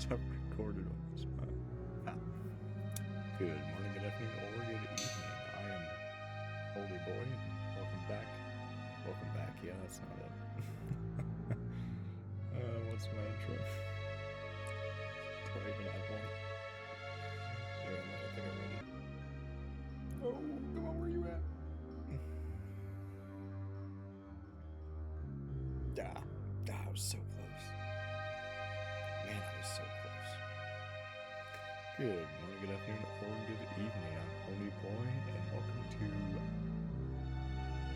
I've recorded on this one. Good morning, good afternoon, or good evening. I am Holy Boy, and welcome back. Welcome back, yeah, that's not it. What's my intro? Do I even have one? Yeah, I think I'm ready. Oh, come on, where you at? I was so close. Man, I was so close. Good morning, good afternoon, or good evening. I'm Holy Boy, and welcome to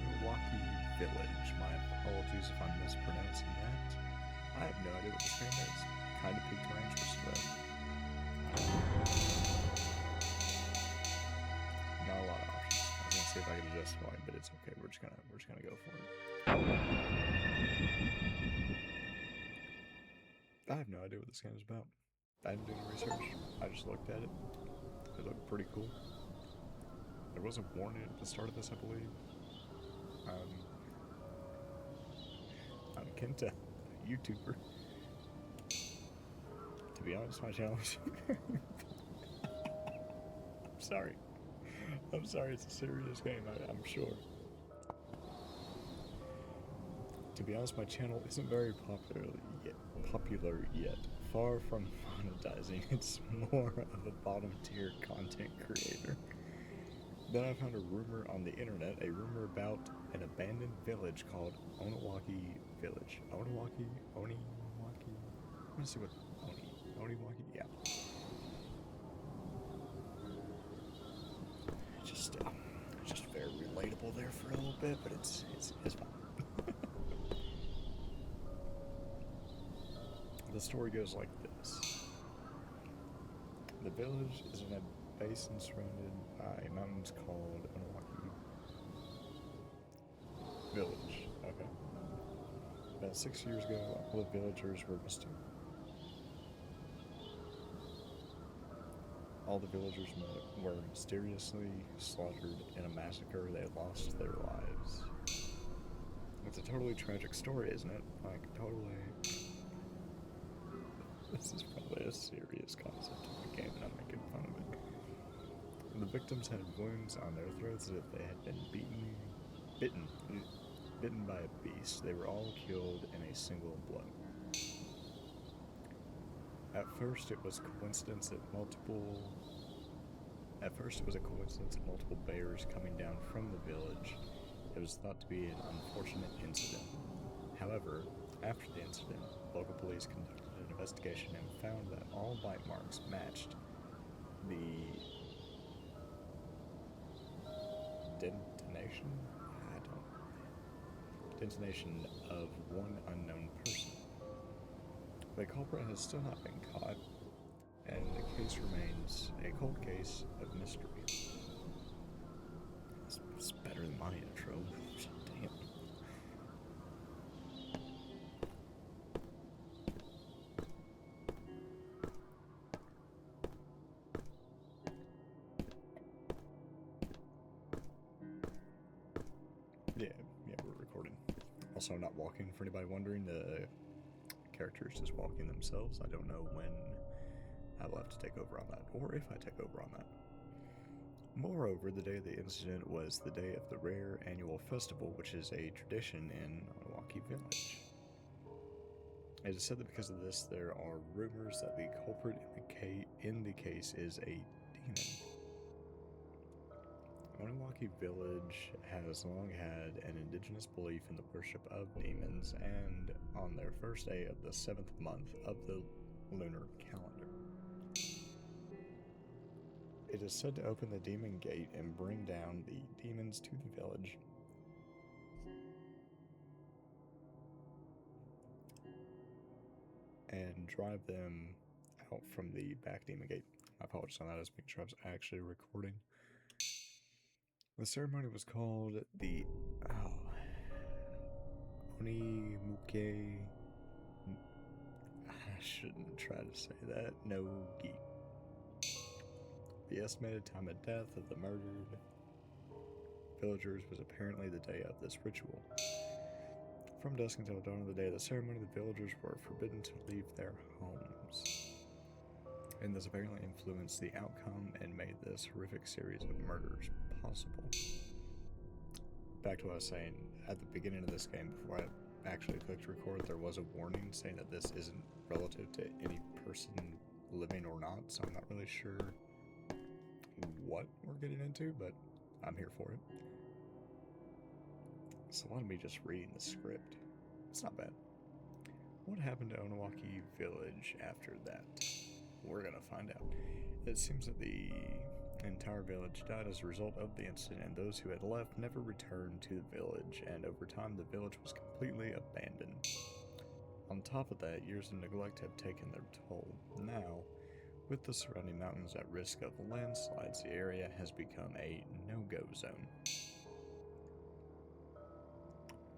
Oniwaki Village. My apologies if I'm mispronouncing that. I have no idea what this game is. Kind of piqued my interest, though. Not a lot of options. I was gonna see if I could adjust volume, but it's okay. We're just gonna go for it. I have no idea what this game is about. I didn't do any research. I just looked at it. It looked pretty cool. There was a warning at the start of this, I believe. I'm Kenta, a YouTuber. To be honest, my channel is... I'm sorry, it's a serious game, I'm sure. To be honest, my channel isn't very popular yet. Far from monetizing, it's more of a bottom tier content creator. Then I found a rumor on the internet, a rumor about an abandoned village called Oniwaki Village. Oniwaki? Let's see what Oniwaki? Yeah. Just very relatable there for a little bit, but it's fine. The story goes like this. The village is in a basin surrounded by mountains called Oniwaki Village. Okay. About 6 years ago, all the villagers were mysteriously slaughtered in a massacre. They lost their lives. It's a totally tragic story, isn't it? Like, totally... This is probably a serious concept of the game, and I'm making fun of it. The victims had wounds on their throats as if they had been bitten by a beast. They were all killed in a single blow. At first, it was a coincidence that multiple bears coming down from the village. It was thought to be an unfortunate incident. However, after the incident, local police conducted an investigation and found that all bite marks matched the detonation of one unknown person. The culprit has still not been caught, and the case remains a cold case of mystery. It's better than my intro. Damn. Yeah, we're recording. Also, not walking, for anybody wondering. The characters just walking themselves. I don't know when I will have to take over on that, or if I take over on that. Moreover, the day of the incident was the day of the rare annual festival, which is a tradition in Oniwaki Village. It is said that because of this, there are rumors that the culprit in the case is a demon. Oniwaki Village has long had an indigenous belief in the worship of demons, and on their first day of the 7th month of the lunar calendar, it is said to open the demon gate and bring down the demons to the village. And drive them out from the back demon gate. I apologize on that, as making sure I was actually recording. The ceremony was called the Onimuke. I shouldn't try to say that. No gi. The estimated time of death of the murdered villagers was apparently the day of this ritual. From dusk until dawn of the day of the ceremony, the villagers were forbidden to leave their homes. and this apparently influenced the outcome and made this horrific series of murders possible. Back to what I was saying, at the beginning of this game, before I actually clicked record, there was a warning saying that this isn't relative to any person living or not, so I'm not really sure what we're getting into, but I'm here for it. So let me just read the script. It's not bad. What happened to Oniwaki Village after that? We're gonna find out. It seems that the entire village died as a result of the incident, and those who had left never returned to the village, and over time the village was completely abandoned. On top of that, years of neglect have taken their toll. Now, with the surrounding mountains at risk of landslides, the area has become a no-go zone.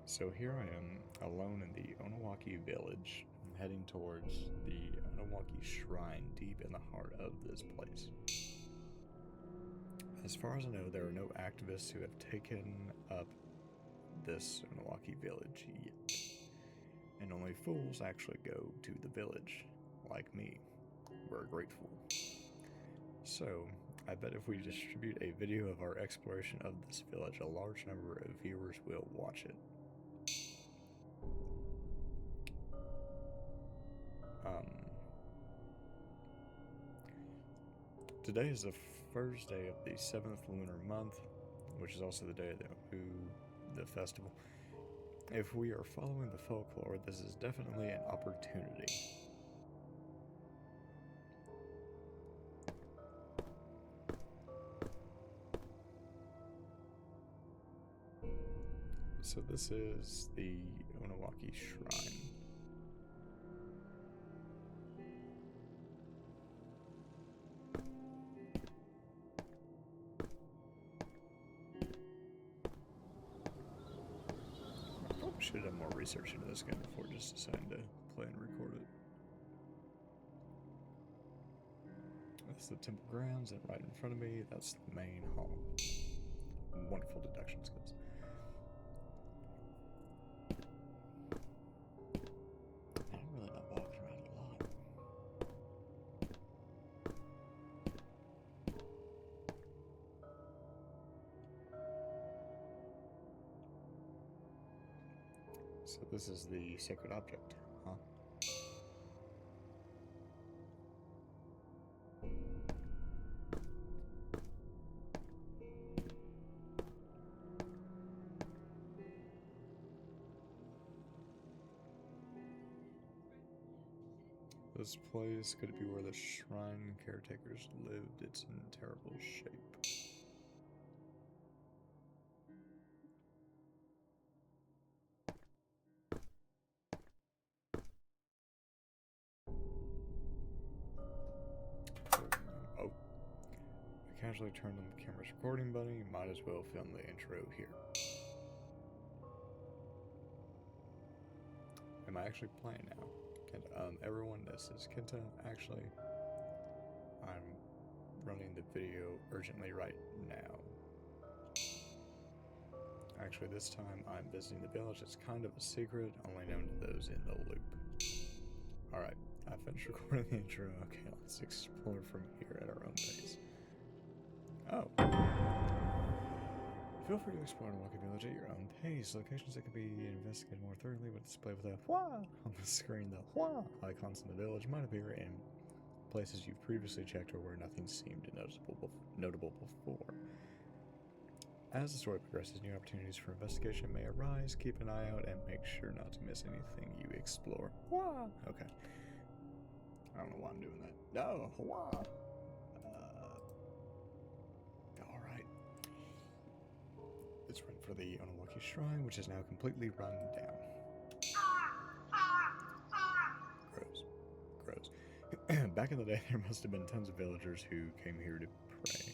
So here I am, alone in the Oniwaki village, heading towards the Oniwaki Shrine deep in the heart of this place. As far as I know, there are no activists who have taken up this Oniwaki village yet. And only fools actually go to the village, like me. We're grateful. So, I bet if we distribute a video of our exploration of this village, a large number of viewers will watch it. Today is the first day of the 7th lunar month, which is also the day of the festival. If we are following the folklore, this is definitely an opportunity. So this is the Oniwaki Shrine. Should have done more research into this game before just deciding to play and record it. That's the temple grounds, and right in front of me, that's the main hall. Wonderful deduction skills. I'm really not walking around a lot. So this is the sacred object, huh? This place could be where the shrine caretakers lived. It's in terrible shape. Oh. I casually turned on the camera's recording button. You might as well film the intro here. Am I actually playing now? Everyone, this is Kenta. Actually, I'm running the video urgently right now. Actually, this time I'm visiting the village. It's kind of a secret, only known to those in the loop. Alright, I finished recording the intro. Okay, let's explore from here at our own pace. Oh. Feel free to explore Oniwaki Village at your own pace. Locations that can be investigated more thoroughly would display with a "Hua" on the screen. The "Hua" icons in the village might appear in places you've previously checked or where nothing seemed notable before. As the story progresses, new opportunities for investigation may arise. Keep an eye out and make sure not to miss anything you explore. Hua! Okay. I don't know why I'm doing that. No, Hua! Alright. It's right for the Oniwaki Shrine, which is now completely run down. Gross. Back in the day, there must have been tons of villagers who came here to pray.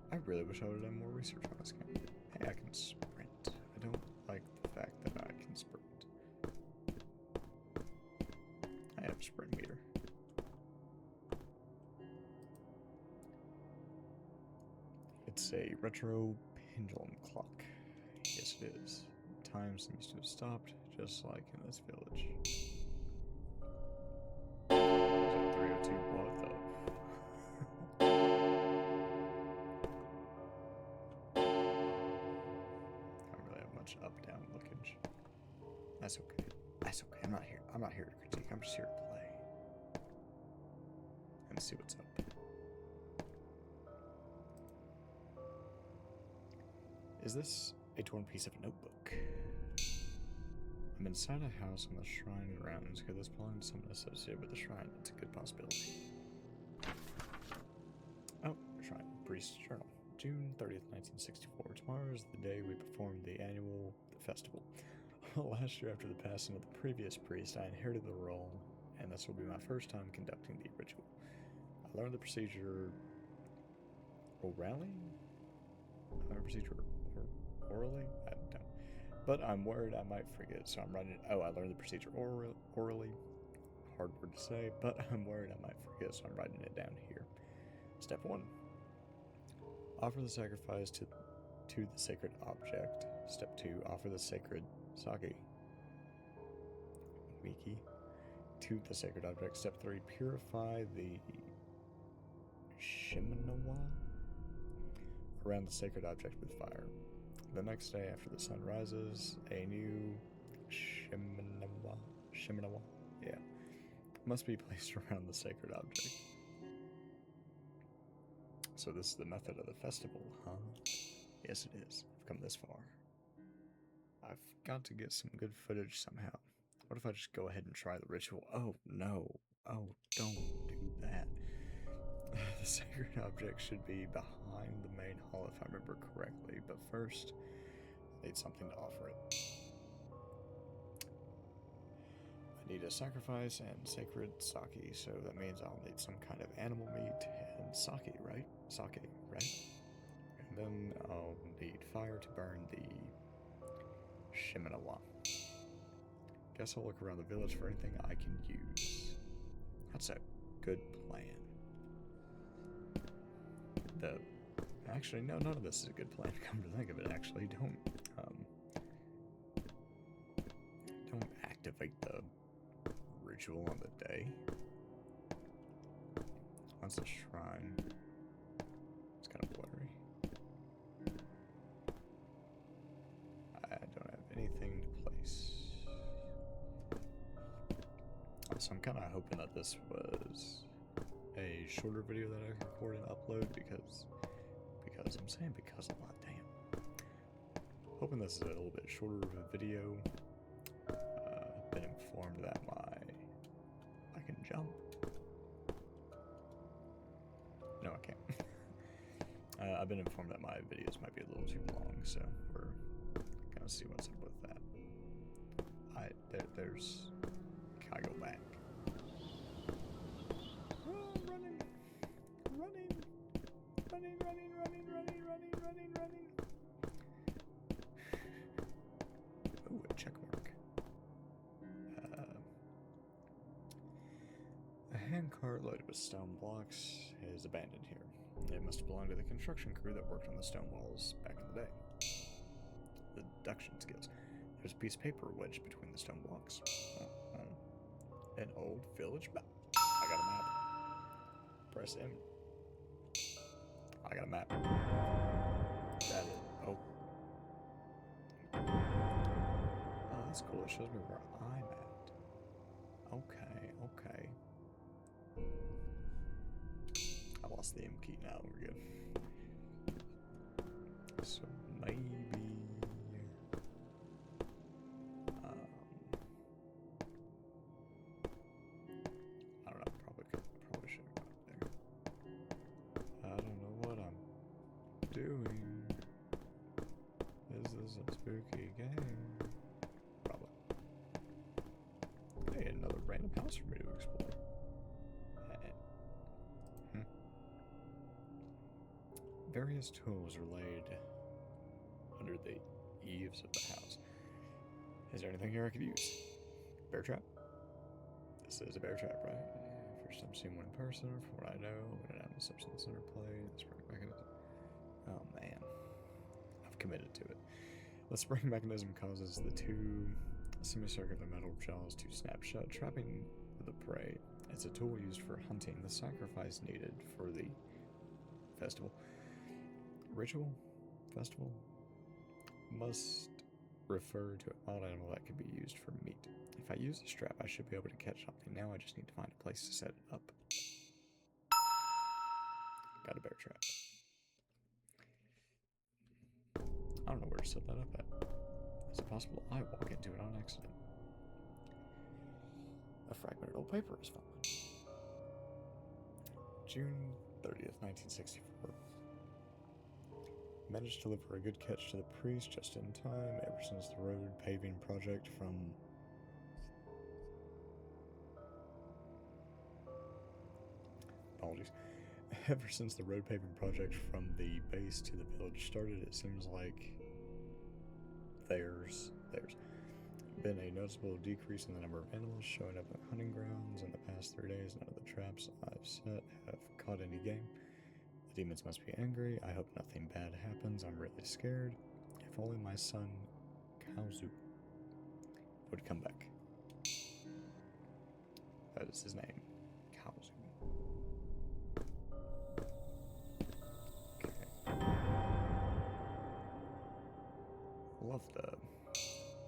I really wish I would have done more research on this game. Hey, I can sprint. I don't like the fact that I can sprint. I have a sprint meter. It's a retro pendulum clock. Yes, it is. time seems to have stopped, just like in this village. Is it 302? What the? I don't really have much up-down lookage. That's okay. That's okay. I'm not here to critique. I'm just here to play. And see what's up. Is this a torn piece of a notebook? I'm inside a house on the shrine grounds. Could this belong to someone associated with the shrine? It's a good possibility. Oh, shrine. Priest's journal. June 30th, 1964. Tomorrow is the day we performed the annual festival. Last year, after the passing of the previous priest, I inherited the role, and this will be my first time conducting the ritual. I learned the procedure orally? Orally? I don't. But I'm worried I might forget, so I'm writing it. Oh, I learned the procedure orally. Hard word to say, but I'm worried I might forget, so I'm writing it down here. Step 1. Offer the sacrifice to the sacred object. Step 2. Offer the sacred sake. Wiki. To the sacred object. Step 3. Purify the Shimenawa around the sacred object with fire. The next day after the sun rises, a new Shimenawa, must be placed around the sacred object. So this is the method of the festival, huh? Yes, it is. I've come this far. I've got to get some good footage somehow. What if I just go ahead and try the ritual? Oh, no. Oh, don't do that. The sacred object should be behind the main hall if I remember correctly, but first, I need something to offer it. I need a sacrifice and sacred sake, so that means I'll need some kind of animal meat and sake, right? And then I'll need fire to burn the Shimenawa. Guess I'll look around the village for anything I can use. That's a good plan. Actually, no, none of this is a good plan. Come to think of it, actually, don't activate the ritual on the day. Once a shrine. It's kind of blurry. I don't have anything to place. So I'm kind of hoping that this was a shorter video that I can record and upload because I'm saying because a lot, damn. Hoping this is a little bit shorter of a video. Been informed that I can jump. No, I can't. I've been informed that my videos might be a little too long, so we're gonna see what's up with that. There's. Can I go back? Oh, running. Ooh, a check mark. A handcart loaded with stone blocks is abandoned here. It must belong to the construction crew that worked on the stone walls back in the day. The deduction skills. There's a piece of paper wedged between the stone blocks. An old village map. I got a map. Press M. I got a map. That is. Oh. Oh, that's cool. It shows me where I'm at. Okay. I lost the M key now. We're good. So maybe. I don't know. Probably should have gone there. I don't know what I'm doing. Is this a spooky game? Probably. Hey, another random house for me to explore. Various tools are laid under the eaves of the house. Is there anything here I could use? Bear trap? This is a bear trap, right? First time seeing one in person, from what I know, when an animal substance interplay, the spring mechanism. Oh man. I've committed to it. The spring mechanism causes the two semicircular metal jaws to snap shut, trapping the prey. It's a tool used for hunting. The sacrifice needed for the festival. Ritual? Festival? Must refer to a wild animal that can be used for meat. If I use the strap, I should be able to catch something. Now I just need to find a place to set it up. Got a bear trap. I don't know where to set that up at. Is it possible I walk into it on accident? A fragmented old paper is found. June 30th, 1964. Managed to deliver a good catch to the priest just in time. Ever since the road paving project from apologies. Ever since the road paving project from the base to the village started, it seems like there's been a noticeable decrease in the number of animals showing up at hunting grounds in the past 3 days. None of the traps I've set have caught any game. The demons must be angry. I hope nothing bad happens. I'm really scared. If only my son, Kaozu, would come back. That is his name, Kaozu. Okay. Love the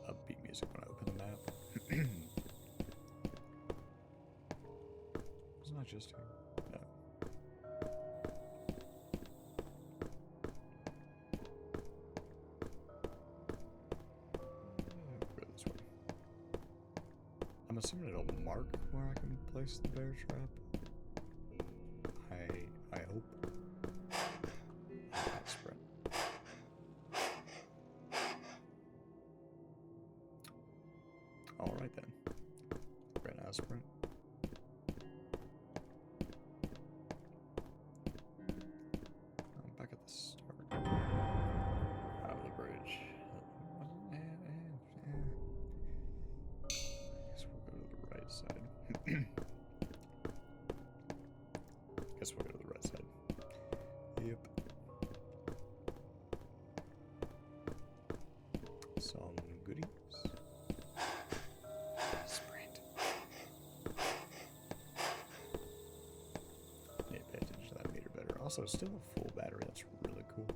upbeat music when I open the map. It's not just here. No. Go this way. I'm assuming it'll mark where I can place the bear trap. I hope. Sprint. Alright then. Ran out of sprint. I'm back at the start. Out of the bridge. Guess we'll go to the right side. Guess we'll go to the right side. Yep. Some goodies. Sprint. Need to pay attention to that meter better. Also, still a full battery. That's really cool.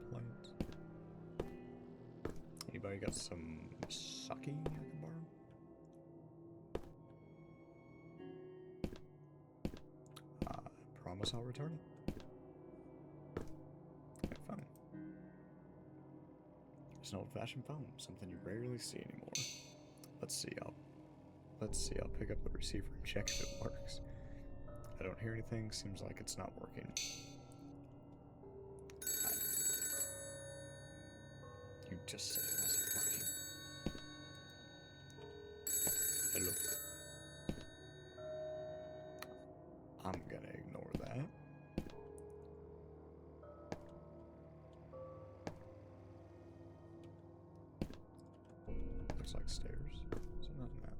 Planes. Anybody got some sake I can borrow? Promise I'll return it. Okay, phone. It's an old-fashioned phone, something you rarely see anymore. Let's see. I'll pick up the receiver and check if it works. I don't hear anything. Seems like it's not working. You just said it wasn't working. Hello. I'm gonna ignore that. Looks like stairs. So nothing that.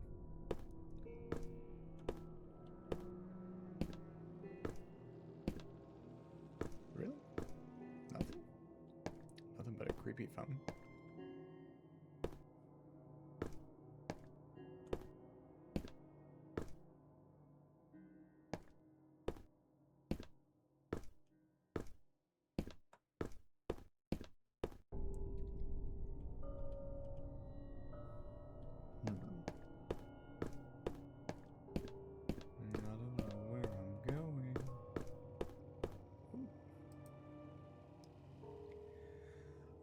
Really? Nothing? Nothing but a creepy fountain?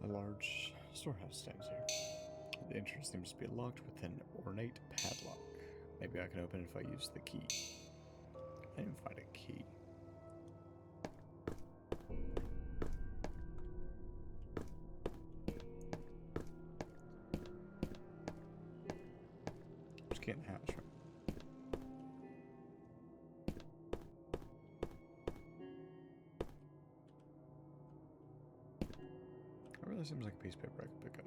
Large storehouse stands here. The entrance seems to be locked with an ornate padlock. Maybe I can open it if I use the key. I didn't find a key. Just get in the house, right? That seems like a piece of paper I could pick up.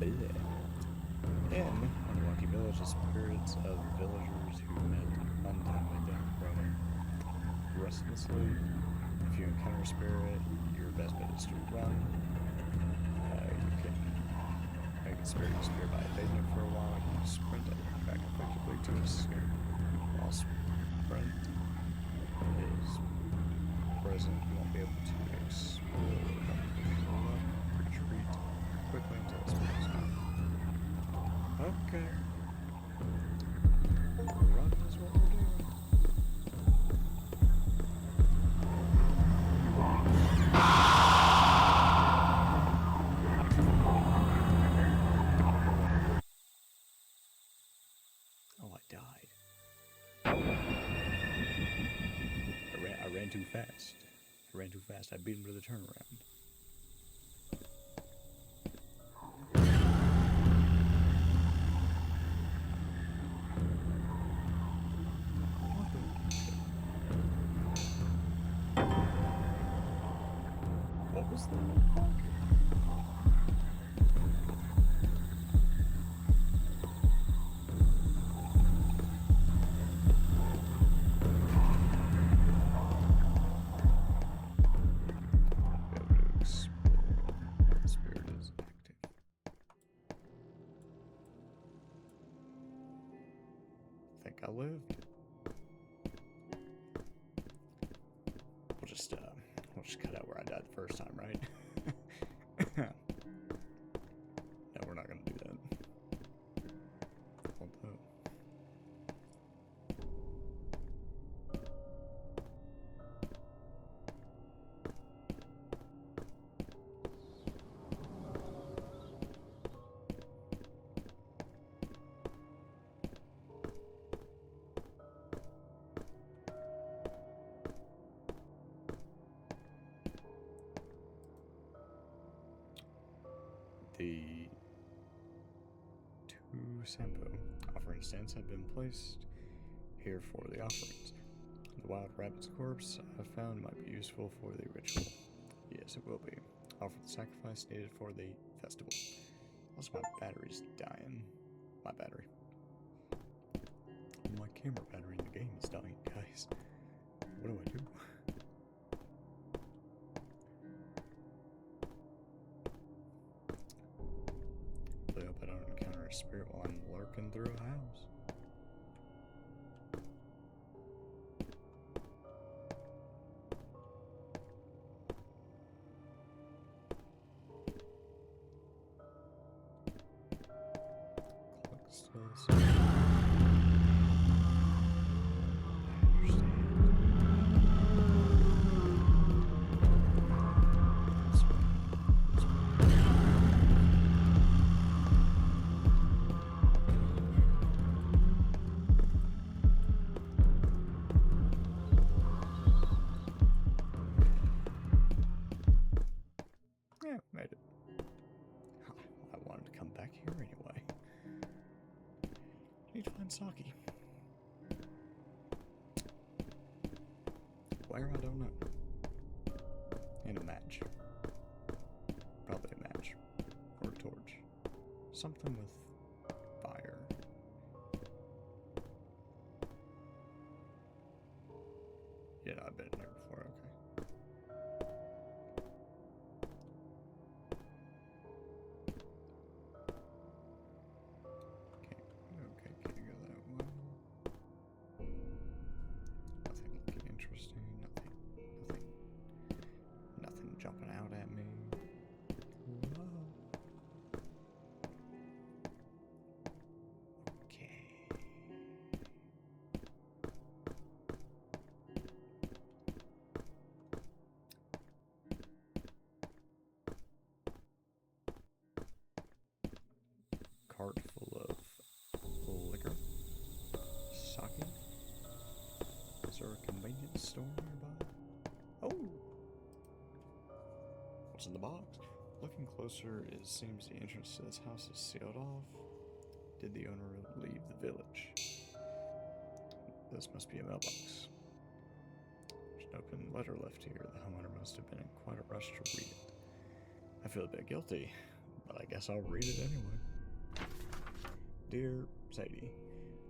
In Oniwaki Village, the spirits of villagers who met untimely death roam restlessly. If you encounter a spirit, your best bet is to run. You can make a spirit disappear by evading it for a while. You can sprint and run back effectively to escape. While sprint is present, you won't be able to explore. Retreat quickly until the spirit is gone. Okay. Run is what we're doing. Oh, I died. I ran too fast. I beat him to the turnaround. What was that? I lived. We'll just cut out where I died the first time, right? No, we're not gonna do that. Although. The two sampo offering stands have been placed here for the offerings. The wild rabbit's corpse I found might be useful for the ritual. Yes, it will be. Offer the sacrifice needed for the festival. Also, my battery's dying. My battery. My camera battery in the game is dying, guys. What do I do? I hope I don't encounter a spirit while I'm lurking through a house. Clock still says. Yeah, made it. I wanted to come back here anyway. Need to find Saki. Where? I don't know. And a match. Probably a match. Or a torch. Something with fire. Yeah, I've been in there before, okay. Okay, can't go that way. Nothing looking interesting, nothing jumping out at me. Whoa. Okay. Cart full of liquor. Sake. Is there a convenience store nearby? Oh! What's in the box? Looking closer, it seems the entrance to this house is sealed off. Did the owner leave the village? This must be a mailbox. There's an open letter left here. The homeowner must have been in quite a rush to read it. I feel a bit guilty, but but I guess I'll read it anyway. Dear Sadie,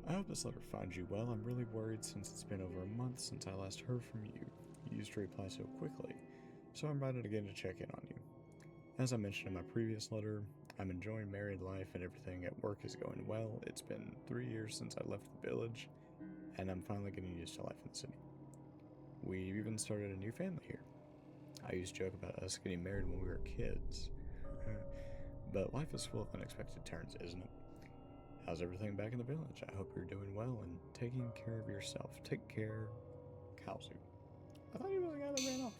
I hope this letter finds you well. I'm really worried since it's been over a month since I last heard from you. You used to reply so quickly, so I'm writing again to check in on you. As I mentioned in my previous letter, I'm enjoying married life and everything at work is going well. It's been 3 years since I left the village, and I'm finally getting used to life in the city. We've even started a new family here. I used to joke about us getting married when we were kids. But life is full of unexpected turns, isn't it? How's everything back in the village? I hope you're doing well and taking care of yourself. Take care, Kalzu. I thought he was the guy that ran off.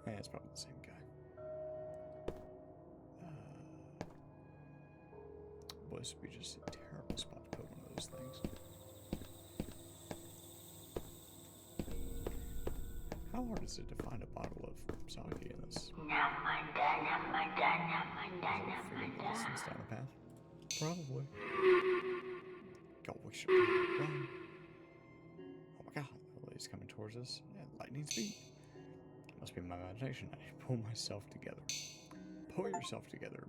It's probably the same guy. Boy, this would be just a terrible spot to put one of those things. How hard is it to find a bottle of sake in this? Distance down the path? Probably. God, we should probably run. Oh my god, the lady's coming towards us at lightning speed. It must be my imagination. I need to pull myself together. Pull yourself together.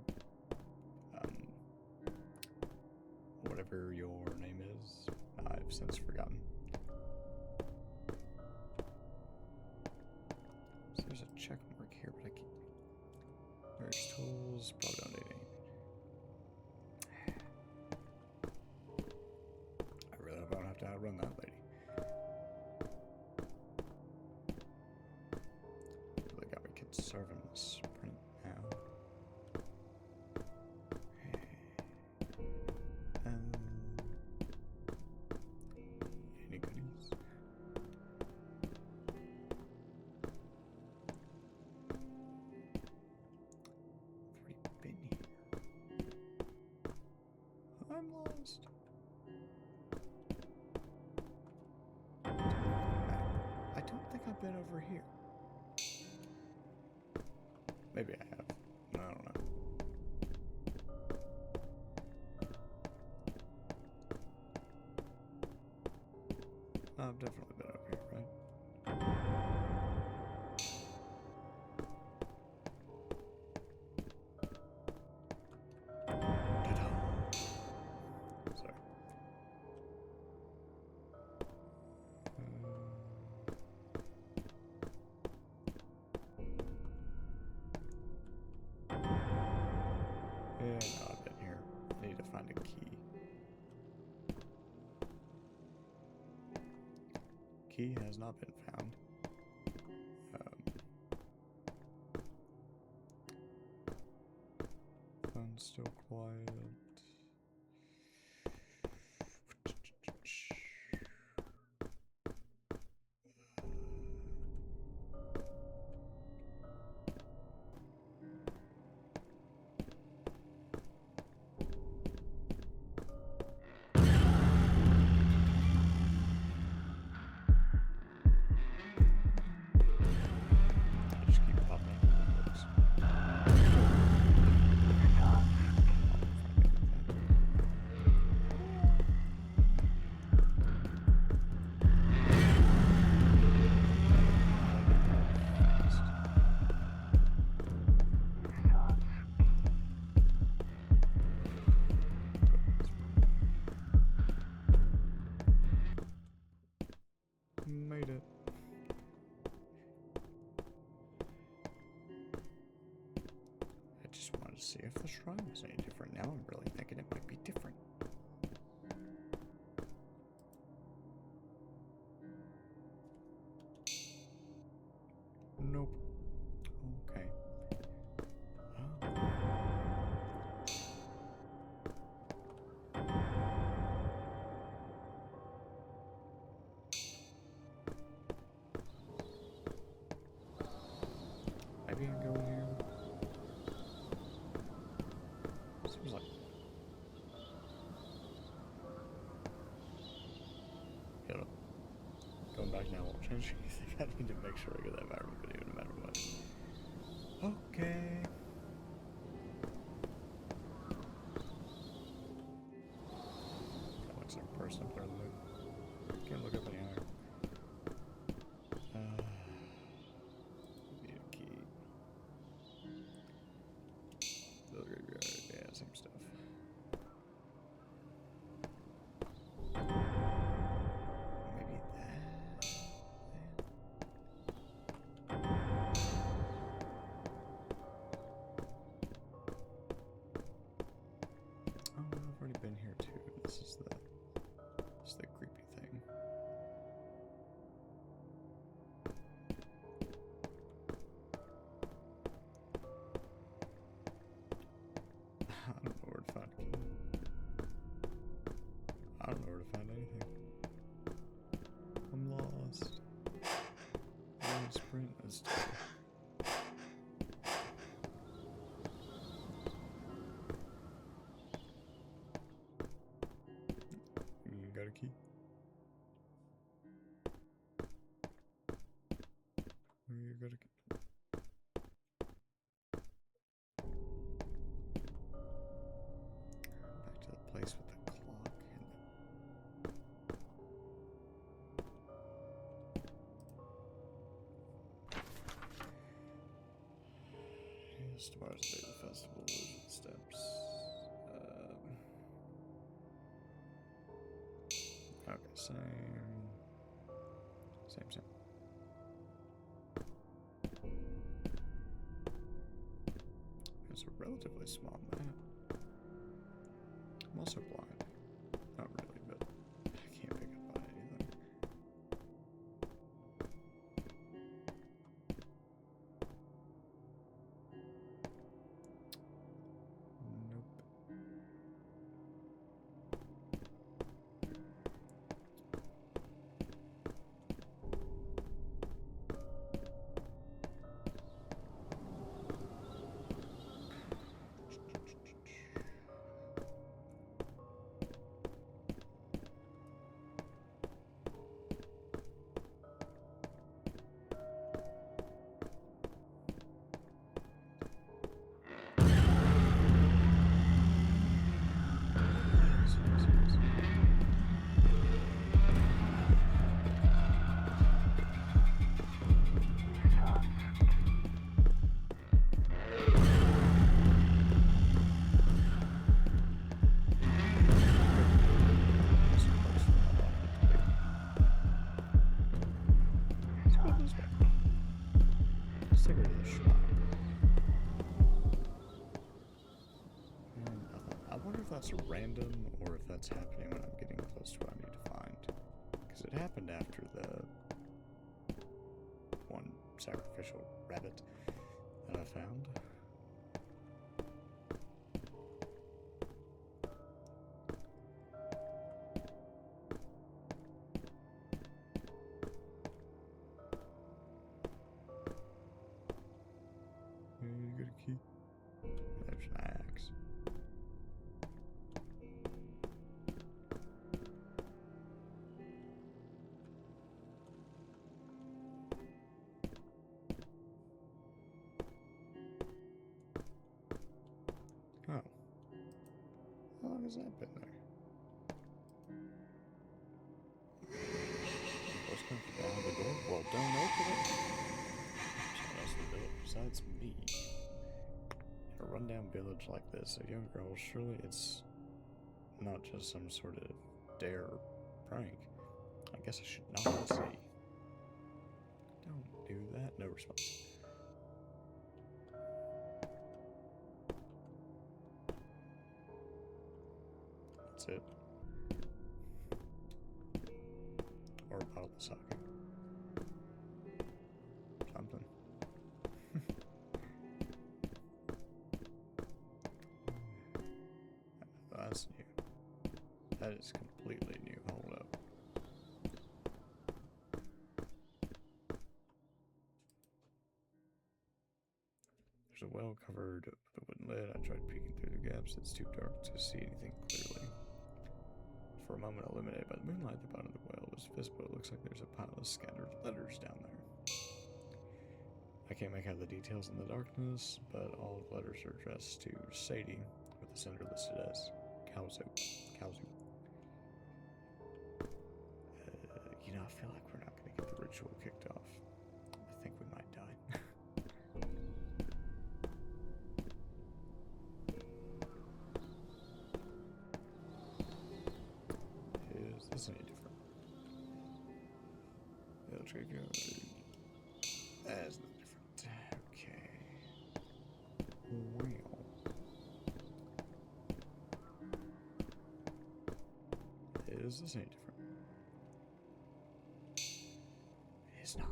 Whatever your name is, I've since forgotten. So there's a check mark here, but I can't. There's tools, probably don't need any. I really hope I don't have to outrun that lady. They got me conserving the sprint now. Any goodies? I've already been here. I'm lost. I don't think I've been over here. Maybe I have. I don't know. I've definitely been over here, right? Ta-da! Sorry. Yeah, no, I've been here. I need to find a key. Key has not been found. Phone's still quiet. Just keep popping windows. Made it. I just wanted to see if the shrine was any different. Now I'm really thinking it might be different. Nope. Okay. Oh. Maybe I can go in here. Seems like. Hold up. Going back now won't change anything. I need to make sure I get that viral video no matter what. Okay. That looks like a person up there. Can't look up any higher. Need a key. to find anything. I'm lost. I don't sprint this time. You got a key? You got a key? Back to the place with the clock and yes, tomorrow's the day of the festival. Those are the steps. Okay, same. It's a relatively small map. I'm also blind. Not really, but I can't pick up on anything. Nope. I wonder if that's random or if that's happening when I'm getting close to what I need to find. Because it happened after the one sacrificial rabbit that I found. You got a key? There's an axe. Oh. How long has that been there? What's going to down the door? Well, don't open it. Someone else to do it besides me. In a rundown village like this, a young girl, surely it's not just some sort of dare prank. I guess I should not see. Don't do that. No response. That's it. Or a bottle of sake. Something. That's new. That is completely new. Hold up. There's a well covered with a wooden lid. I tried peeking through the gaps. It's too dark to see anything clearly. For a moment, illuminated by the moonlight, the bottom of the well was visible. It looks like there's a pile of scattered letters down there. I can't make out the details in the darkness, but all the letters are addressed to Sadie, with the sender listed as Kaozu. You know, I feel like we're not going to get the ritual kicked off. I think we might die. Is this any different? Village graveyard. That's no different. Okay. Well. Is this any different? It's not.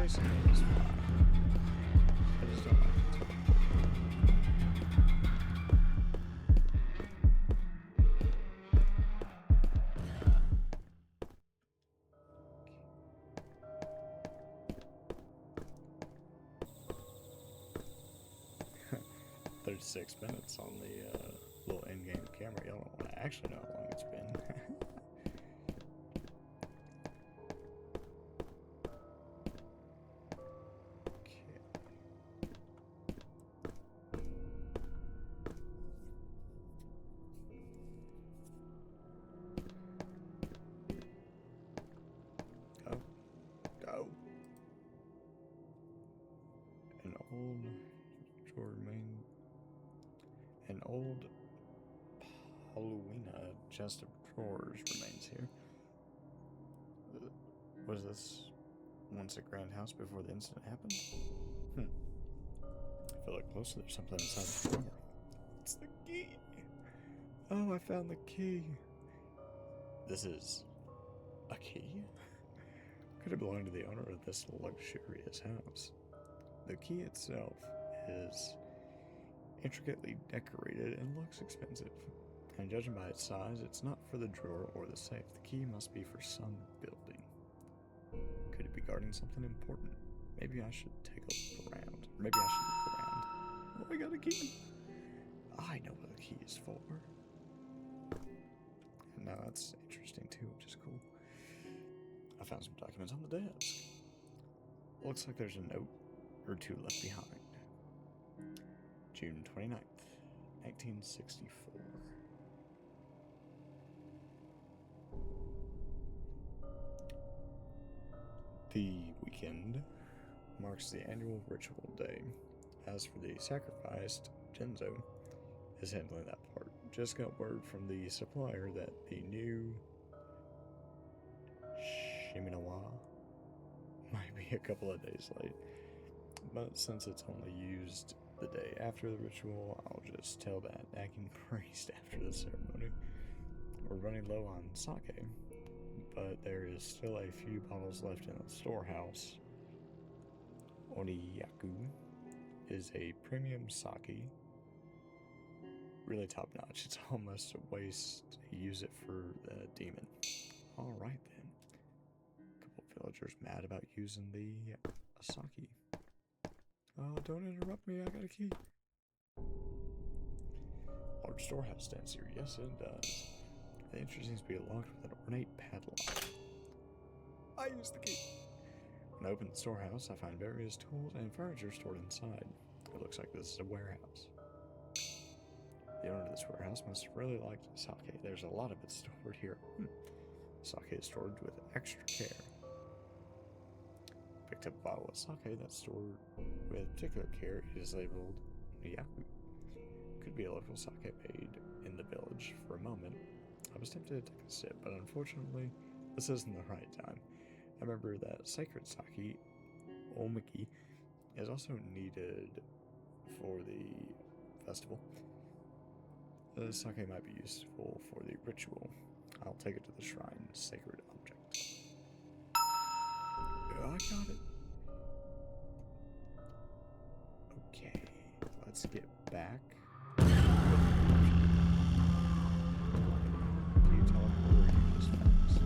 facing me is fine. I just don't like it too much. 36 minutes on the little in-game camera. Y'all don't want to actually know how long it's been. Go. An old Halloween chest of drawers remains here. Was this once a grand house before the incident happened? If I look closer, there's something inside the drawer. It's the key! Oh, I found the key! This is a key? Could have belonged to the owner of this luxurious house. The key itself is intricately decorated and looks expensive. And judging by its size, it's not for the drawer or the safe. The key must be for some building. Could it be guarding something important? Maybe I should take a look around. Maybe I should look around. Oh, I got a key! I know what the key is for. And now that's interesting too, which is cool. I found some documents on the desk. Looks like there's a note or two left behind. June 29th, 1964. The weekend marks the annual ritual day. As for the sacrificed, Genzo is handling that part. Just got word from the supplier that the new Shiminawa might be a couple of days late. But since it's only used the day after the ritual, I'll just tell that nagging priest after the ceremony. We're running low on sake, but there is still a few bottles left in the storehouse. Oniwaki is a premium sake. Really top notch. It's almost a waste to use it for the demon. Alright then. A couple villagers mad about using the sake. Oh, don't interrupt me, I got a key. Large storehouse stands here. Yes, it does. The entrance seems to be locked with an ornate padlock. I used the key. When I open the storehouse, I find various tools and furniture stored inside. It looks like this is a warehouse. The owner of this warehouse must have really liked sake. There's a lot of it stored here. Sake is stored with extra care. Picked up a bottle of sake that's stored with particular care. It is labeled Yaku. Could be a local sake made in the village. For a moment, I was tempted to take a sip, but unfortunately, this isn't the right time. I remember that sacred sake, omiki, is also needed for the festival. The sake might be useful for the ritual. I'll take it to the shrine, sacred object. I got it. Okay, let's get back. Can you teleport or are you just fast?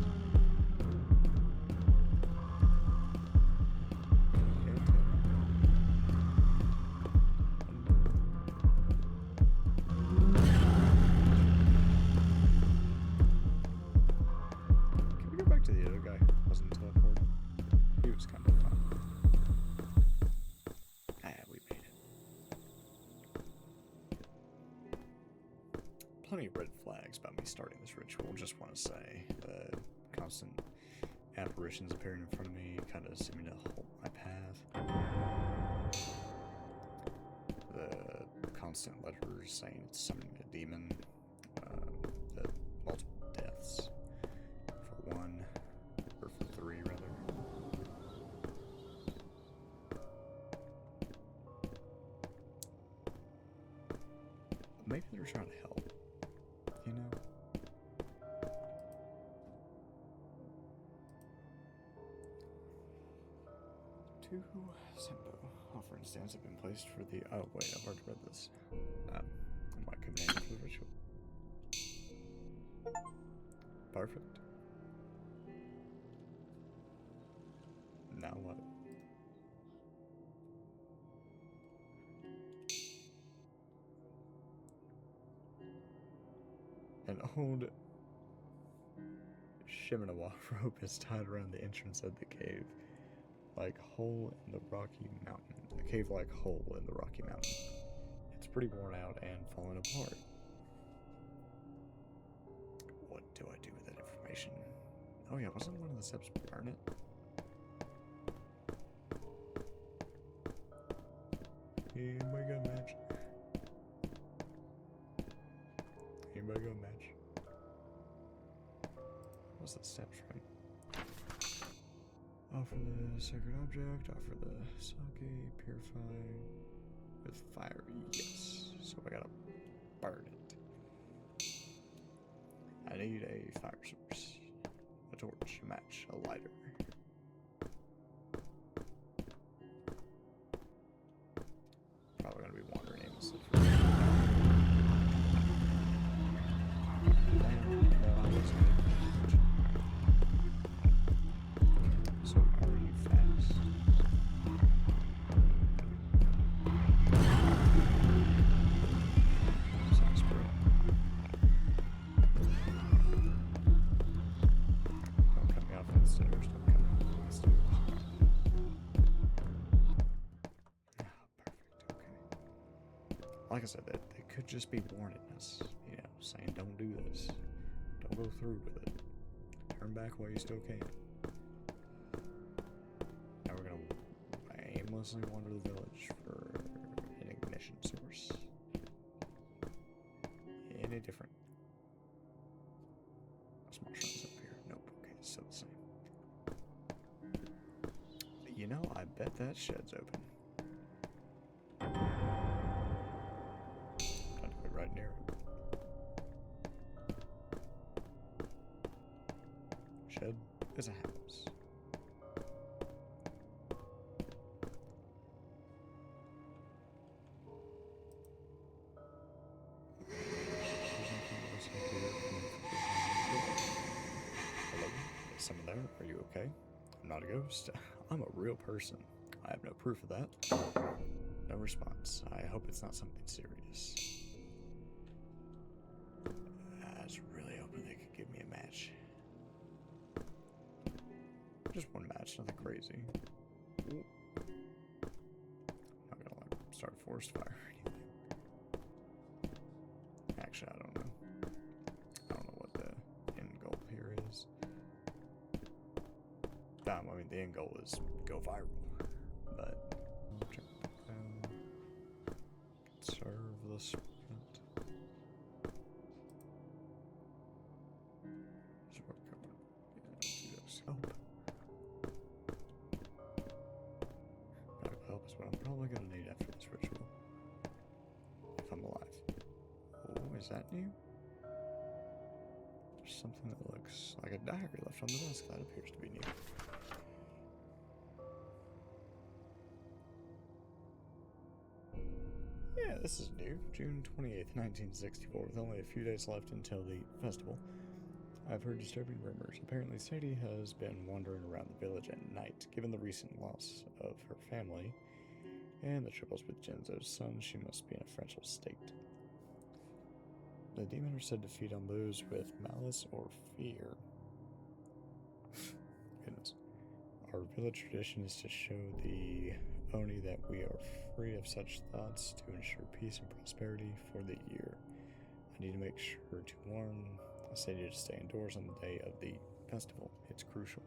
Can we go back to the other guy who wasn't teleported? He was kind of fun. We made it. Plenty of red flags about me starting this ritual, just want to say. The constant apparitions appearing in front of me, kind of seeming to halt my path. The constant letters saying it's summoning a demon. The multiple deaths. For one, or for three, rather. Maybe they're trying to help, you know? To to Sembo. Offering stands have been placed for the. Oh, wait, I've already read this. I might come in for the ritual. Perfect. Now what? An old Shiminawa rope is tied around the entrance of the cave, like hole in the Rocky Mountain. A cave-like hole in the Rocky Mountain. It's pretty worn out and falling apart. What do I do with that information? Oh yeah, wasn't one of the steps burn it? Anybody got a match? Anybody got a match? What's the steps, right? Offer the sacred object, offer the sake, purify with fire, yes. So I gotta burn it. I need a fire source, a torch, a match, a lighter. Probably gonna be wandering aimlessly for So are you fast? Sounds great. Don't cut me off at the stairs. Don't cut me off at the stairs. Perfect. Okay. Like I said, they could just be warning us, you know, saying don't do this. Don't go through with it. Turn back while you still can. Now we're gonna aimlessly wander the village for an ignition source. Any different? Small shrines up here. Nope. Okay, it's still the same. You know, I bet that shed's open. Got to be right near it. Shed is a house. Hello? Is someone there? Are you okay? I'm not a ghost. I'm a real person. I have no proof of that. No response. I hope it's not something serious. I was really hoping they could give me a match. Just one match, nothing crazy. Ooh. I'm not gonna like start a forest fire or anything. Actually, I don't know. I don't know what the end goal here is. I mean, the end goal is go viral, but serve the sprint. Help. Medical help is what I'm probably gonna need after this ritual. If I'm alive. Oh, is that new? There's something that looks like a diary left on the desk. That appears to be new. Yeah, this is new. June 28th, 1964, with only a few days left until the festival. I've heard disturbing rumors. Apparently, Sadie has been wandering around the village at night. Given the recent loss of her family and the troubles with Genzo's son, she must be in a fragile state. The demon are said to feed on those with malice or fear. Goodness. Our village tradition is to show the Oni that we are free of such thoughts to ensure peace and prosperity for the year. I need to make sure to warn Sadie to stay indoors on the day of the festival. It's crucial.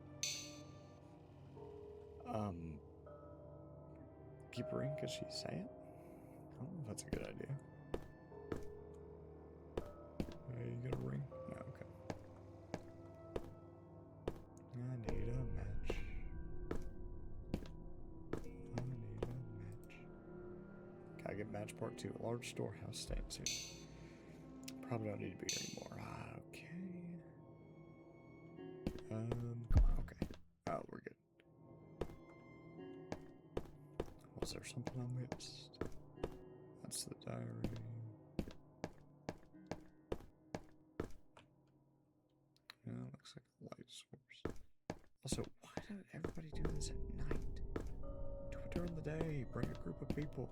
Keep her in, could she say it? I don't know if that's a good idea. You got a ring? No, okay. I need a match. Gotta get match part 2. A large storehouse staying soon. Probably don't need to be here anymore. Okay. Okay. Oh, we're good. Was there something I missed? That's the diary. Yeah, looks like a light source. Also, why did everybody do this at night? Do it during the day. Bring a group of people.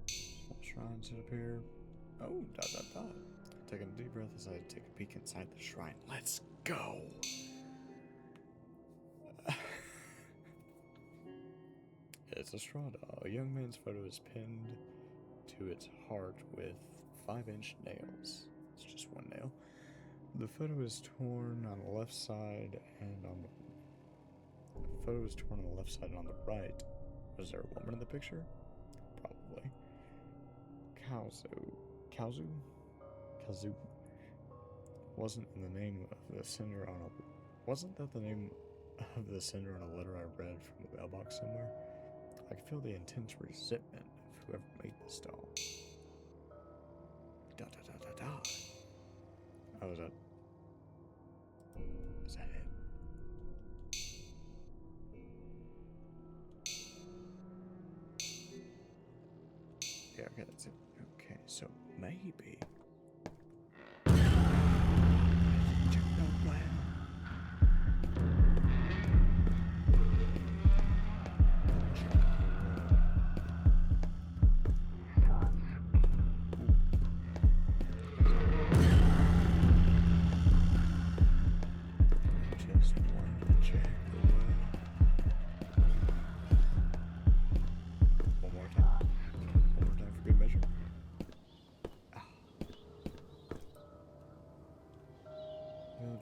Small shrines that appear. Oh, dot dot dot. Taking a deep breath as I take a peek inside the shrine. Let's go! It's a straw doll. A young man's photo is pinned to its heart with 5-inch nails. It's just one nail. The photo is torn on the left side and on the photo is torn on the left side and on the right. Was there a woman in the picture? Probably. Kazu wasn't in the name of the sender on a. Wasn't that the name of the sender on a letter I read from the mailbox somewhere? I could feel the intense resentment of whoever made this doll. Da da da da da. Oh, is that it? Yeah, okay, that's it. Okay, so maybe.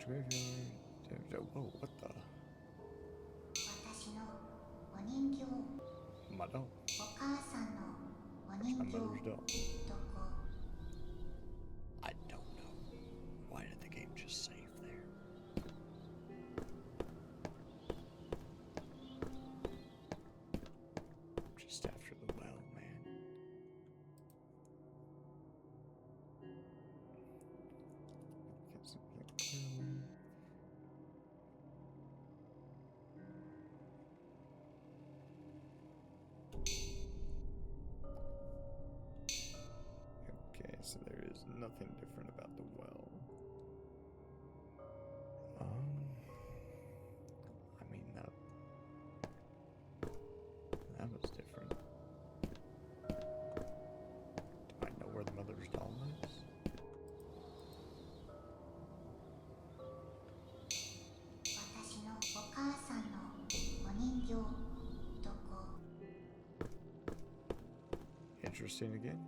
Graveyard. Whoa, what the? My doll. My mother's doll. I don't know. Why did the game just save there? Just after the well, man. Get something clearly. Okay, so there is nothing different about the well. I mean that was different. Do I know where the mother's doll is? Interesting again.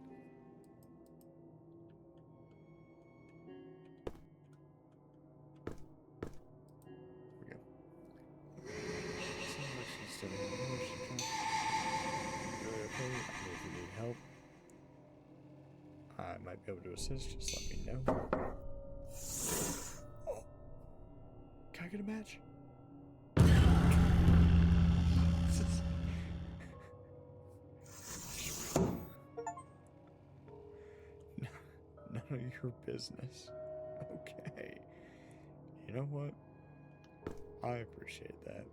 There we go. Seems like she's still in the motion. Okay, if you need help, I might be able to assist. Just let me know. Oh, can I get a match? None of your business. Okay. You know what? I appreciate that.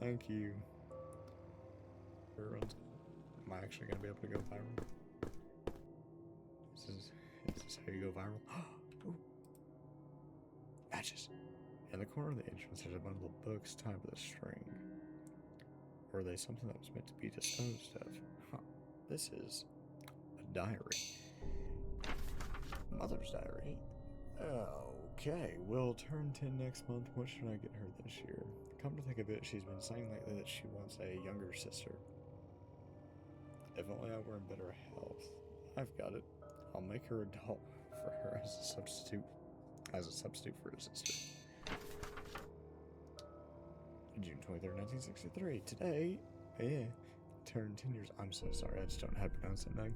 Thank you. Am I actually going to be able to go viral? Is this how you go viral? Ooh. Matches. In the corner of the entrance, there's a bundle of books tied with a string. Or are they something that was meant to be disposed of? Huh. This is a diary. Mother's diary. Okay, we'll turn 10 next month. What should I get her this year? Come to think of it, she's been saying lately that she wants a younger sister. If only I were in better health. I've got it. I'll make her a doll for her as a substitute for a sister. June 23rd, 1963. Today, turned 10 years. I'm so sorry, I just don't know how to pronounce that name.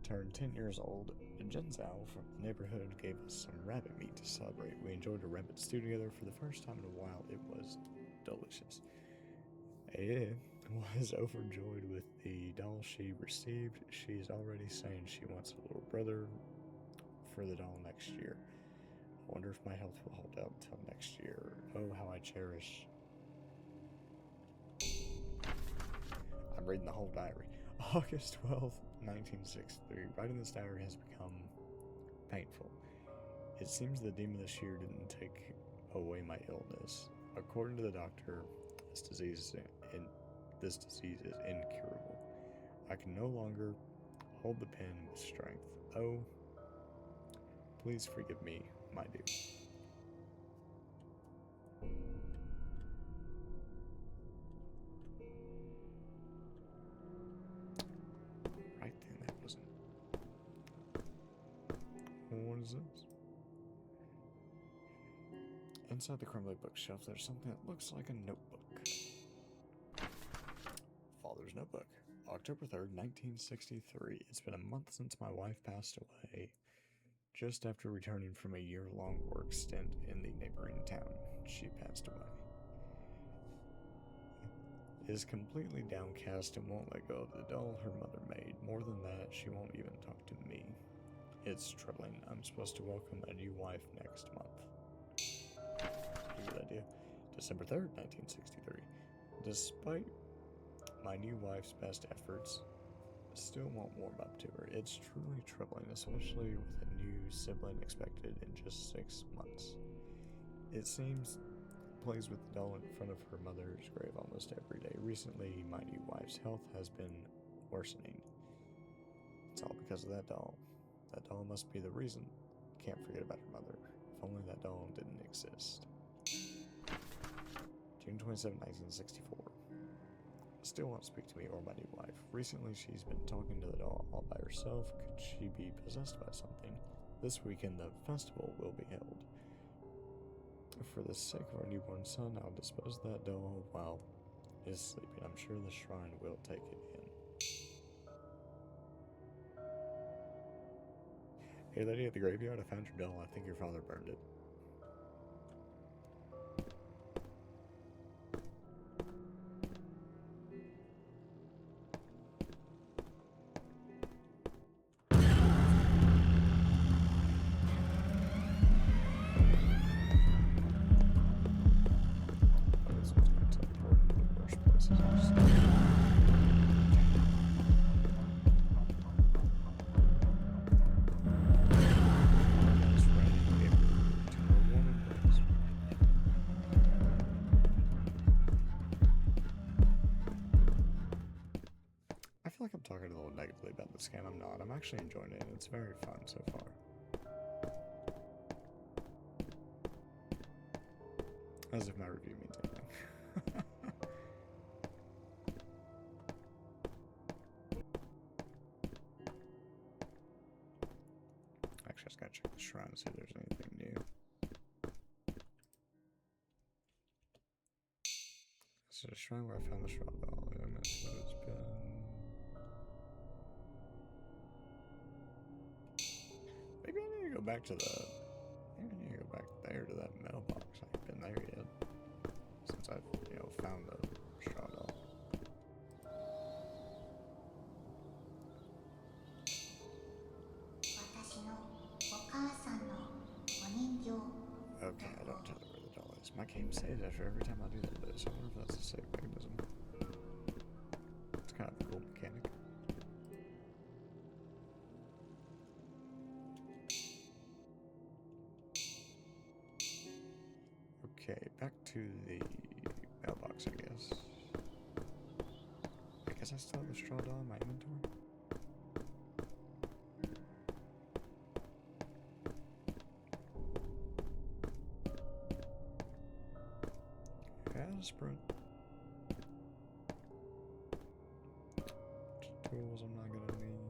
Turned 10 years old. Jenzao from the neighborhood gave us some rabbit meat to celebrate. We enjoyed a rabbit stew together for the first time in a while. It was delicious. Was overjoyed with the doll she received. She's already saying she wants a little brother for the doll next year. I wonder if my health will hold out until next year. Oh, how I cherish. I'm reading the whole diary. August 12th, 1963. Writing this diary has become painful. It seems the demon this year didn't take away my illness. According to the doctor, this disease is incurable. I can no longer hold the pen with strength. Oh, please forgive me, my dear. Right then, that wasn't. What is this? Inside the crumbly bookshelf, there's something that looks like a notebook. Father's notebook. October 3rd, 1963. It's been a month since my wife passed away. Just after returning from a year-long work stint in the neighboring town, she passed away. Is completely downcast and won't let go of the doll her mother made. More than that, she won't even talk to me. It's troubling. I'm supposed to welcome a new wife next month. Good idea. December 3rd, 1963. Despite my new wife's best efforts, still won't warm up to her. It's truly troubling, especially with a new sibling expected in just 6 months. It seems plays with the doll in front of her mother's grave almost every day. Recently, my new wife's health has been worsening. It's all because of that doll. That doll must be the reason. Can't forget about her mother. If only that doll didn't exist. June 27, 1964. Still won't speak to me or my new wife. Recently, she's been talking to the doll all by herself. Could she be possessed by something? This weekend, the festival will be held. For the sake of our newborn son, I'll dispose of that doll while is sleeping. I'm sure the shrine will take it in. Hey lady at the graveyard, I found your doll. I think your father burned it. I feel like I'm talking a little negatively about this game. I'm not. I'm actually enjoying it. It's very fun so far. As if my review means anything. Actually, I just gotta check the shrine to see if there's anything new. This is a shrine where I found the straw doll. It's been... Maybe I need to go back to the... Maybe I need to go back there to that mailbox. I haven't been there yet. Since I've, found the straw doll. Okay, I don't tell her where the doll is. My game saves after every time I do that, but I wonder if that's a save mechanism. It's kind of a cool mechanic. Okay, back to the mailbox, I guess. I guess I still have a straw doll in my inventory. Sprint. Tools I'm not gonna need.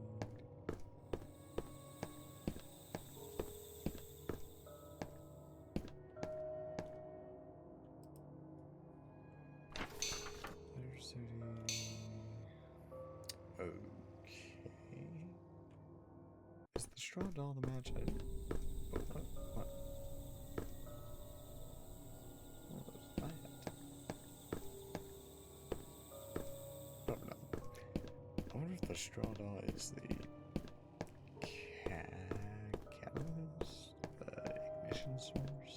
Letter City. Okay. Is the straw doll the match I... Oh, what? What was that? I wonder if the straw doll is the catalyst, the ignition source.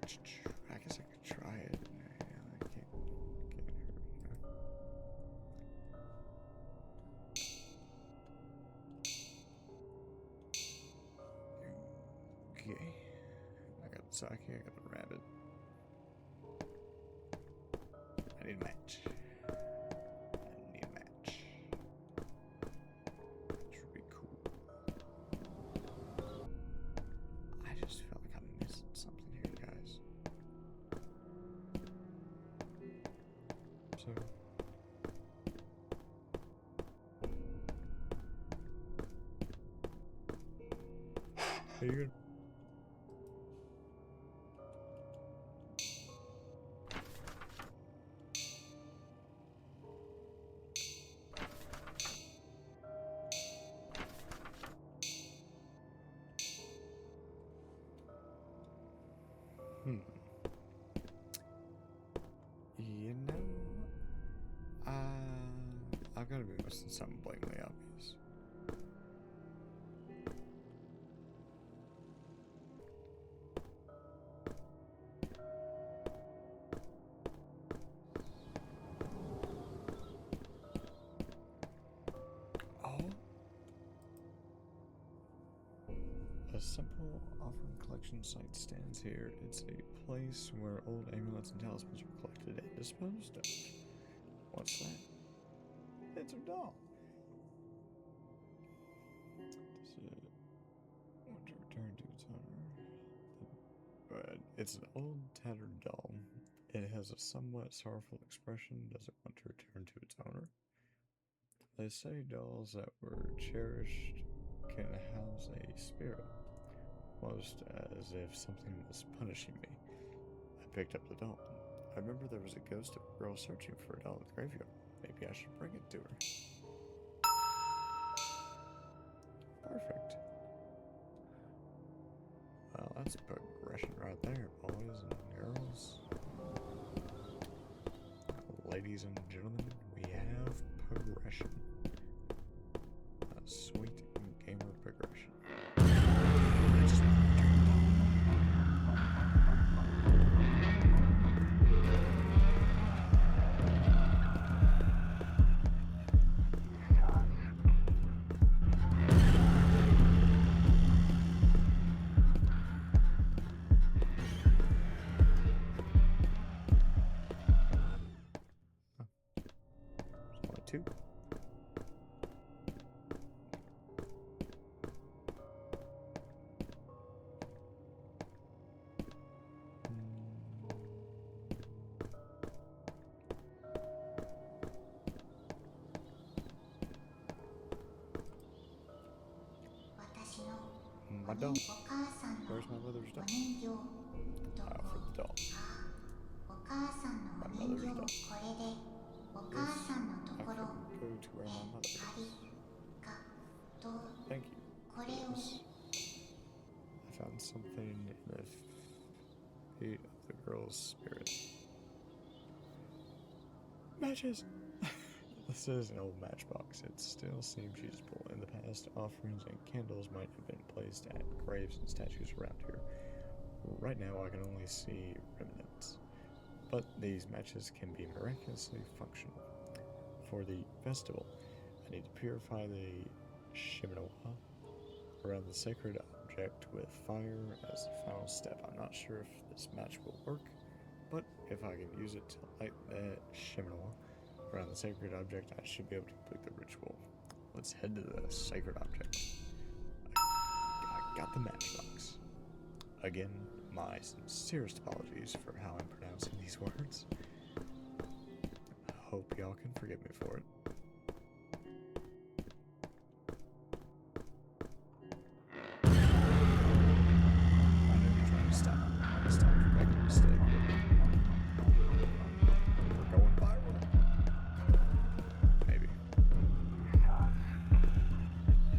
I guess I could try it. Yeah, I can't hurt. Okay. I got the sake, I got the rabbit. I need a match. I need a match. Which would be cool. I just felt like I missed something here, guys. So. Are you good? You know, I've got to be missing something blatantly obvious. Oh. A simple offering collection site stands here. It's a place where old amulets and talismans are collected and disposed of. What's that? It's a doll. Does it want to return to its owner? But it's an old, tattered doll. It has a somewhat sorrowful expression. Does it want to return to its owner? They say dolls that were cherished can house a spirit, almost as if something was punishing me. I picked up the doll. I remember there was a ghost of a girl searching for a doll in the graveyard. Maybe I should bring it to her. Perfect. Well, that's progression right there, boys and girls. Ladies and gentlemen, we have progression. A sweet gamer progression. Two. My doll. Where's my mother's doll? For the doll. My mother's doll. Yes, I can go to where my mother is. Thank you. Yes. I found something in the feet of the girl's spirit. Matches! This is an old matchbox. It still seems usable. In the past, offerings and candles might have been placed at graves and statues around here. Right now, I can only see remnants. But these matches can be miraculously functional. For the festival, I need to purify the Shimanoa around the sacred object with fire as the final step. I'm not sure if this match will work, but if I can use it to light the Shimanoa around the sacred object, I should be able to complete the ritual. Let's head to the sacred object. I got the matchbox. Again, my sincerest apologies for how I'm pronouncing these words. I hope y'all can forgive me for it. I know you're trying to stop from making a mistake. We're going viral. Maybe.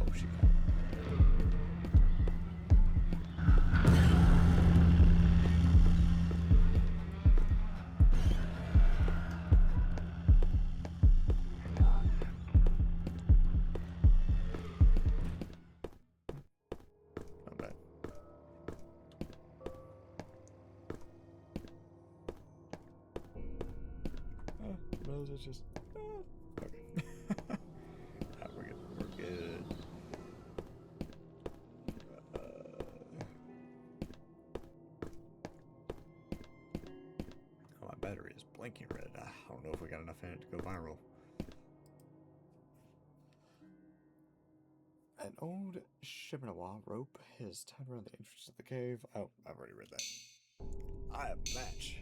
Oh, she got it. Or is it just... okay. We're good. We're good. Oh, my battery is blinking red. I don't know if we got enough in it to go viral. An old Shimanawa rope is tied around the entrance of the cave. Oh, I've already read that. I have a match.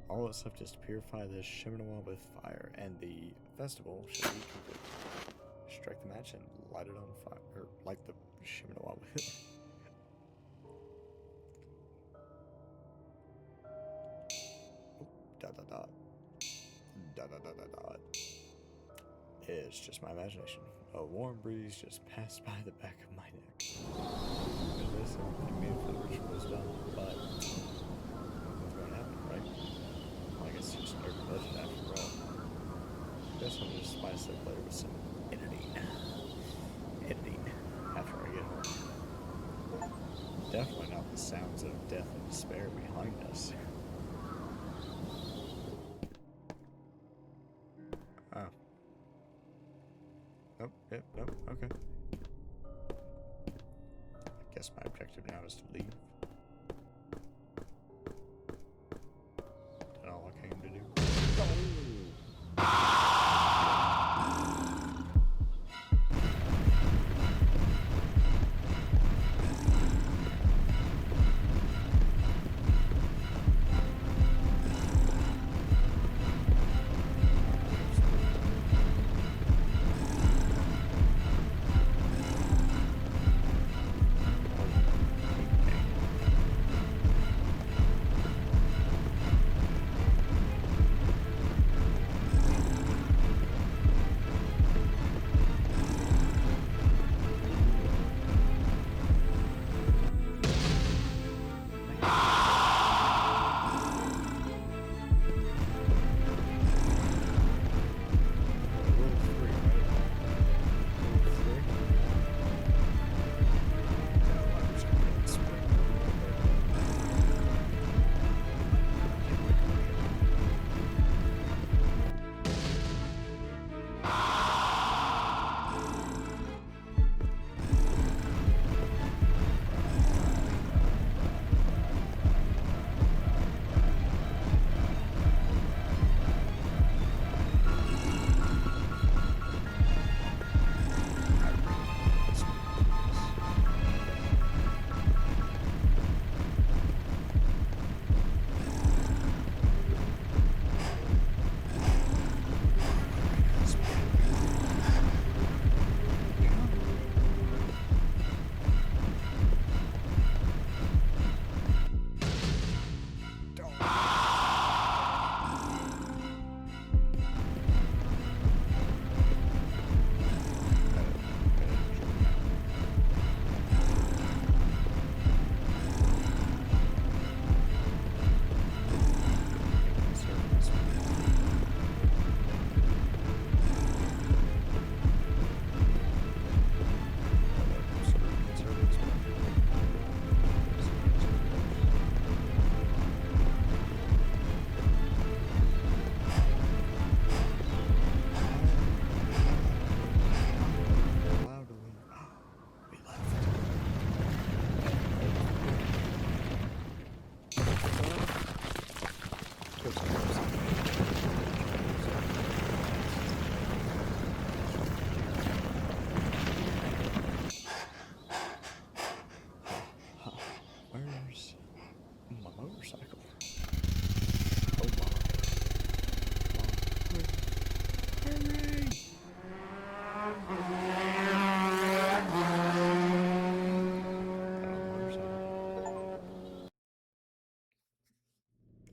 All that's left is to purify the Shimanawa with fire, and the festival should be complete. Strike the match and light it on fire, or light the Shimanawa with it. Dot dot dot. Dot dot dot dot dot. It's just my imagination. A warm breeze just passed by the back of my neck. And this everything made for the ritual was done, but what's going to happen, right? Well, I guess it's just an urban legend after all. I guess I'll just spice it up later with some editing. After I get home. Definitely not the sounds of death and despair behind us. Oh, yep, nope, okay. I guess my objective now is to leave. Did all I came to do.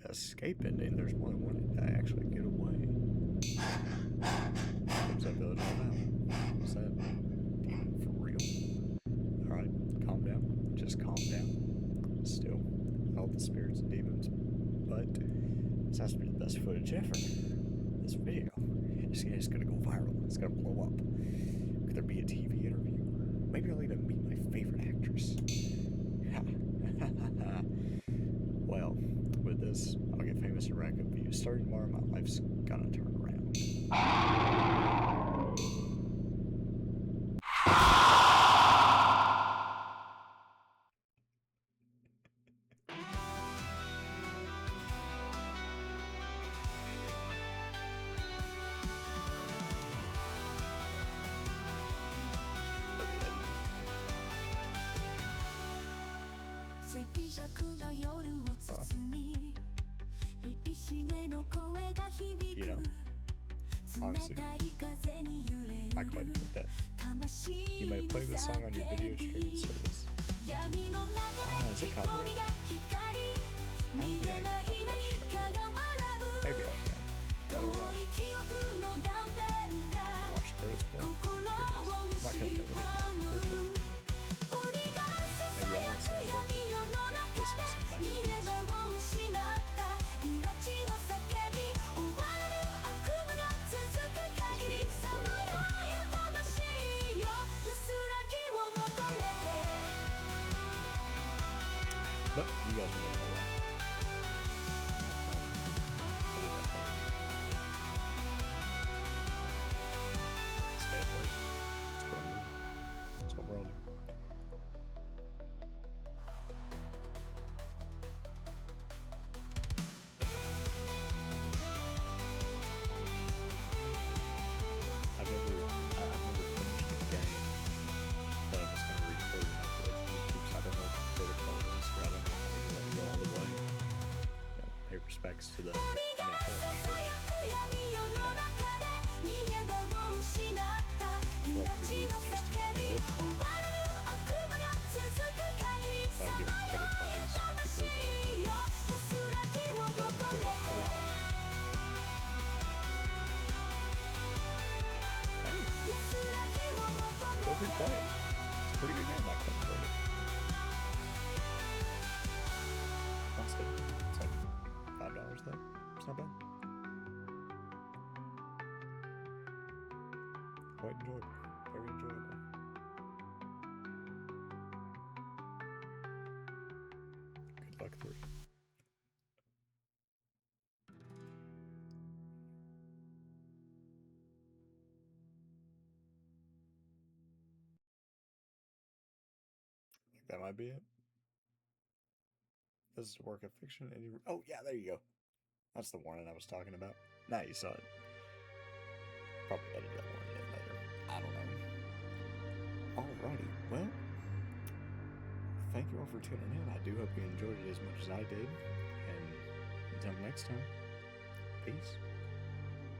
Escape ending. There's more than one to actually get away. What's that village all about? Was that demon for real? Alright, calm down. Just calm down. Still, all the spirits and demons. But this has to be the best footage ever. This video. It's gonna go viral. It's gonna blow up. Could there be a TV interview? Maybe I'll even meet my favorite actress. Well, with this, I'll get famous and rack up views. Starting tomorrow, my life's kind of turn around. You know, honestly, I quite admit that. You may play this song on your video streaming service. Is it copyrighted? I don't think I can copyright. Maybe I can. I don't know. Watch credits more. Goodness. Not gonna do it. Maybe I want some of it. Listen to some nice beats. But you guys will know that. Stay awake. That's what I'm doing. That's what we're all doing. I've never finished the game, but I'm just gonna record it and upload it to YouTube, so I don't know what the protocol is, or I don't know how to let it go all the way. You know, pay respects to the play it. It's a pretty good game, I couldn't play it. Honestly, it's like $5 though. It's not bad. Quite enjoyable. Very enjoyable. Good luck 3. That might be it. This is a work of fiction. Oh, yeah, there you go. That's the warning I was talking about. Now you saw it. Probably edit that warning in later. I don't know. Alrighty, well, thank you all for tuning in. I do hope you enjoyed it as much as I did. And until next time, peace.